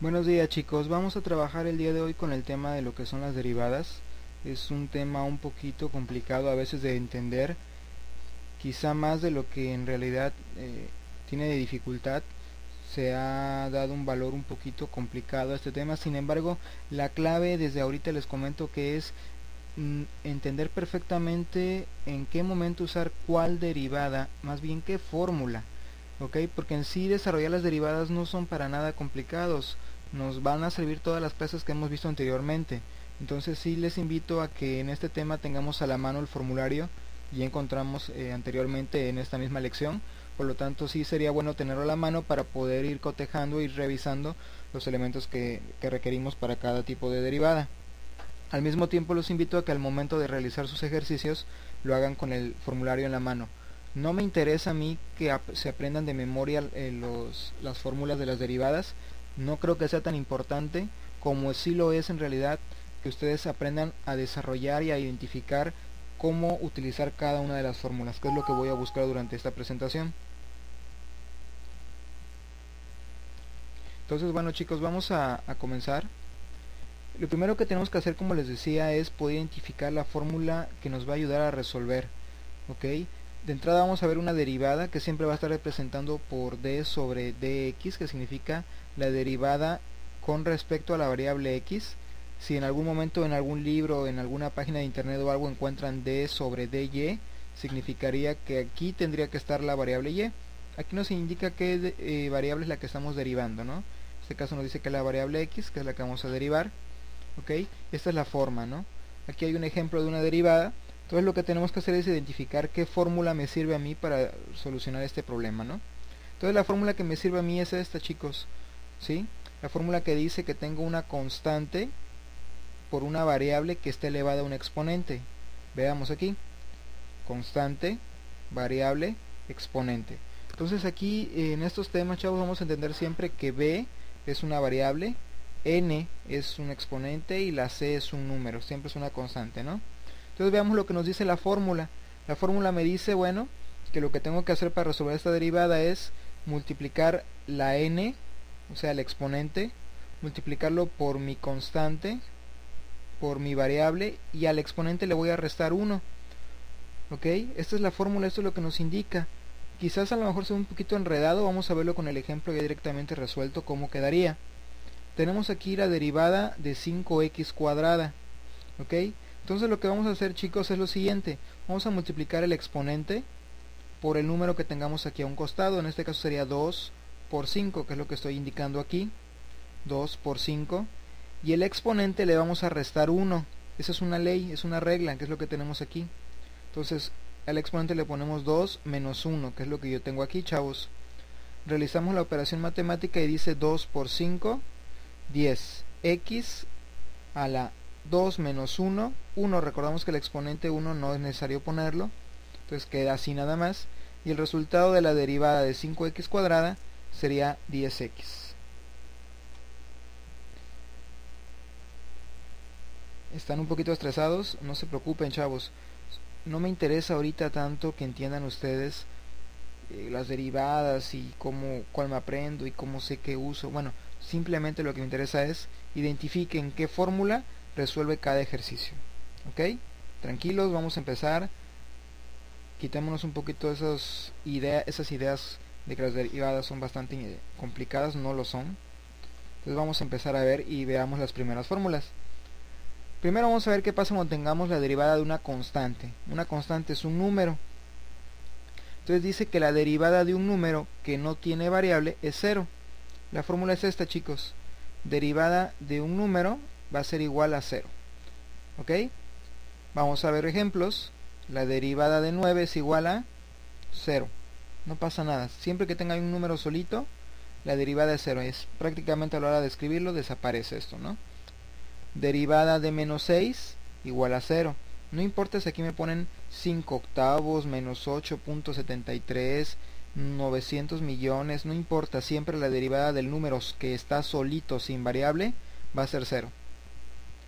Buenos días chicos, vamos a trabajar el día de hoy con el tema de lo que son las derivadas. Es un tema un poquito complicado a veces de entender, quizá más de lo que en realidad tiene de dificultad. Se ha dado un valor un poquito complicado a este tema, sin embargo la clave desde ahorita les comento que es entender perfectamente en qué momento usar cuál derivada, más bien qué fórmula. ¿Ok? Porque en sí desarrollar las derivadas no son para nada complicados, nos van a servir todas las clases que hemos visto anteriormente. Entonces sí les invito a que en este tema tengamos a la mano el formulario ya encontramos anteriormente en esta misma lección. Por lo tanto sí sería bueno tenerlo a la mano para poder ir cotejando y revisando los elementos que requerimos para cada tipo de derivada. Al mismo tiempo los invito a que al momento de realizar sus ejercicios lo hagan con el formulario en la mano. No me interesa a mí que se aprendan de memoria las fórmulas de las derivadas. No creo que sea tan importante como sí lo es en realidad que ustedes aprendan a desarrollar y a identificar cómo utilizar cada una de las fórmulas, que es lo que voy a buscar durante esta presentación. Entonces, bueno chicos, vamos a comenzar. Lo primero que tenemos que hacer, como les decía, es poder identificar la fórmula que nos va a ayudar a resolver. ¿Ok? De entrada vamos a ver una derivada que siempre va a estar representando por d sobre dx, que significa la derivada con respecto a la variable x. Si en algún momento en algún libro, en alguna página de internet o algo encuentran d sobre dy, significaría que aquí tendría que estar la variable y. Aquí nos indica qué variable es la que estamos derivando, ¿no? En este caso nos dice que la variable x, que es la que vamos a derivar. ¿Ok? Esta es la forma, ¿no? Aquí hay un ejemplo de una derivada. Entonces lo que tenemos que hacer es identificar qué fórmula me sirve a mí para solucionar este problema, ¿no? Entonces la fórmula que me sirve a mí es esta, chicos, ¿sí? La fórmula que dice que tengo una constante por una variable que esté elevada a un exponente. Veamos aquí, constante, variable, exponente. Entonces aquí en estos temas, chavos, vamos a entender siempre que b es una variable, n es un exponente y la c es un número, siempre es una constante, ¿no? Entonces veamos lo que nos dice la fórmula. La fórmula me dice, bueno, que lo que tengo que hacer para resolver esta derivada es multiplicar la n, o sea el exponente, multiplicarlo por mi constante, por mi variable, y al exponente le voy a restar 1. ¿Ok? Esta es la fórmula, esto es lo que nos indica. Quizás a lo mejor sea un poquito enredado, vamos a verlo con el ejemplo ya directamente resuelto, cómo quedaría. Tenemos aquí la derivada de 5x cuadrada. ¿Ok? Entonces lo que vamos a hacer, chicos, es lo siguiente. Vamos a multiplicar el exponente por el número que tengamos aquí a un costado. En este caso sería 2 por 5, que es lo que estoy indicando aquí. 2 por 5. Y el exponente le vamos a restar 1. Esa es una ley, es una regla, que es lo que tenemos aquí. Entonces al exponente le ponemos 2 menos 1, que es lo que yo tengo aquí, chavos. Realizamos la operación matemática y dice 2 por 5, 10. X a la 2 menos 1, 1, recordamos que el exponente 1 no es necesario ponerlo, entonces queda así nada más, y el resultado de la derivada de 5x cuadrada sería 10x. ¿Están un poquito estresados? No se preocupen, chavos, no me interesa ahorita tanto que entiendan ustedes las derivadas y cuál me aprendo y cómo sé qué uso. Bueno, simplemente lo que me interesa es identifiquen qué fórmula resuelve cada ejercicio. ¿Ok? Tranquilos, vamos a empezar. Quitémonos un poquito esas ideas de que las derivadas son bastante complicadas, no lo son. Entonces vamos a empezar a ver y veamos las primeras fórmulas. Primero vamos a ver qué pasa cuando tengamos la derivada de una constante. Una constante es un número. Entonces dice que la derivada de un número que no tiene variable es 0. La fórmula es esta, chicos. Derivada de un número va a ser igual a 0. ¿Ok? Vamos a ver ejemplos. La derivada de 9 es igual a 0. No pasa nada. Siempre que tenga un número solito, la derivada es 0. Es prácticamente a la hora de escribirlo desaparece esto, ¿no? Derivada de menos 6 igual a 0. No importa si aquí me ponen 5 octavos, menos 8.73, 900 millones, no importa, siempre la derivada del número que está solito sin variable va a ser 0.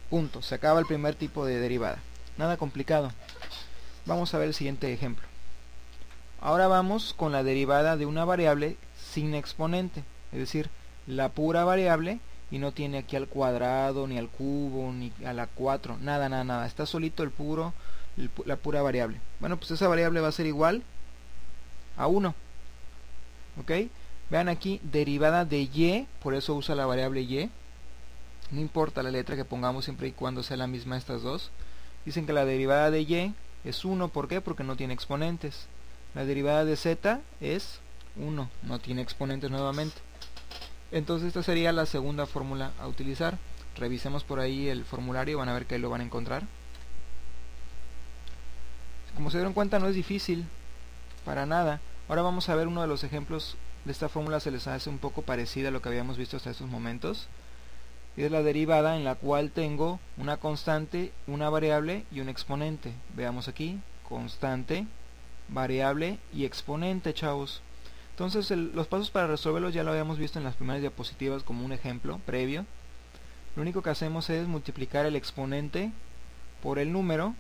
Punto, se acaba el primer tipo de derivada. Nada complicado. Vamos a ver el siguiente ejemplo. Ahora vamos con la derivada de una variable sin exponente, es decir, la pura variable, y no tiene aquí al cuadrado, ni al cubo, ni a la 4, nada, está solito la pura variable. Bueno, pues esa variable va a ser igual a 1, ¿ok? Vean aquí, derivada de y, por eso usa la variable y, no importa la letra que pongamos siempre y cuando sea la misma estas dos. Dicen que la derivada de y es 1, ¿por qué? Porque no tiene exponentes. La derivada de z es 1, no tiene exponentes nuevamente. Entonces esta sería la segunda fórmula a utilizar. Revisemos por ahí el formulario, van a ver que ahí lo van a encontrar. Como se dieron cuenta, no es difícil, para nada. Ahora vamos a ver uno de los ejemplos de esta fórmula. Se les hace un poco parecida a lo que habíamos visto hasta estos momentos. Y es la derivada en la cual tengo una constante, una variable y un exponente. Veamos aquí, constante, variable y exponente, chavos. Entonces los pasos para resolverlos ya lo habíamos visto en las primeras diapositivas como un ejemplo previo. Lo único que hacemos es multiplicar el exponente por el número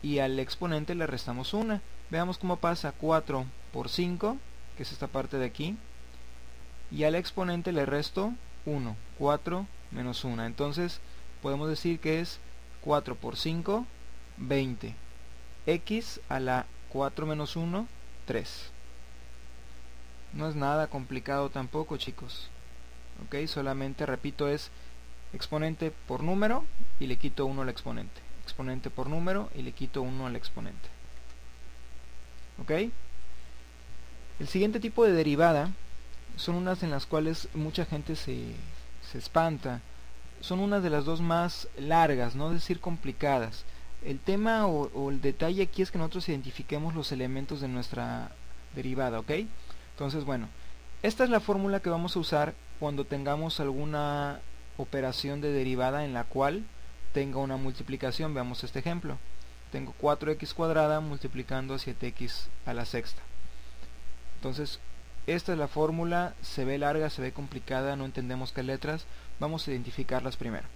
y al exponente le restamos 1. Veamos cómo pasa. 4 por 5, que es esta parte de aquí, y al exponente le resto 1. 4 menos 1. Entonces podemos decir que es 4 por 5, 20. X a la 4 menos 1, 3. No es nada complicado tampoco, chicos. Ok, solamente, repito, es exponente por número y le quito 1 al exponente. Exponente por número y le quito 1 al exponente. Ok. El siguiente tipo de derivada son unas en las cuales mucha gente se espanta. Son unas de las dos más largas, no decir complicadas. El tema o el detalle aquí es que nosotros identifiquemos los elementos de nuestra derivada, ¿ok? Entonces, bueno, esta es la fórmula que vamos a usar cuando tengamos alguna operación de derivada en la cual tenga una multiplicación. Veamos este ejemplo. Tengo 4x cuadrada multiplicando 7x a la sexta. Entonces, esta es la fórmula. Se ve larga, se ve complicada, no entendemos qué letras. Vamos a identificarlas primero.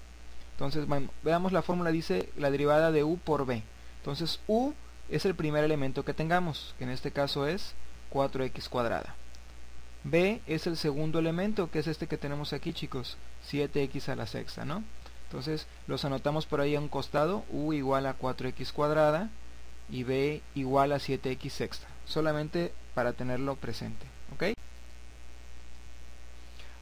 Entonces, veamos la fórmula. Dice la derivada de u por b. Entonces, u es el primer elemento que tengamos, que en este caso es 4x cuadrada. B es el segundo elemento, que es este que tenemos aquí, chicos, 7x a la sexta, ¿no? Entonces los anotamos por ahí a un costado, u igual a 4x cuadrada y b igual a 7x sexta, solamente para tenerlo presente, ¿ok?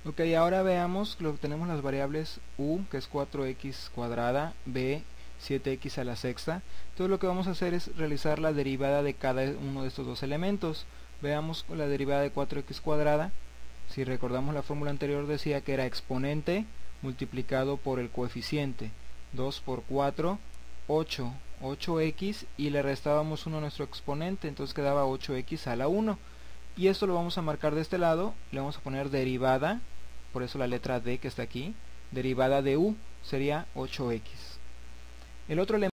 Ok, ahora veamos, tenemos las variables u, que es 4x cuadrada, b, 7x a la sexta. Entonces lo que vamos a hacer es realizar la derivada de cada uno de estos dos elementos. Veamos la derivada de 4x cuadrada. Si recordamos la fórmula anterior decía que era exponente multiplicado por el coeficiente. 2 por 4, 8. 8x y le restábamos 1 a nuestro exponente, entonces quedaba 8x a la 1. Y esto lo vamos a marcar de este lado, le vamos a poner derivada, por eso la letra D que está aquí, derivada de u sería 8x. El otro elemento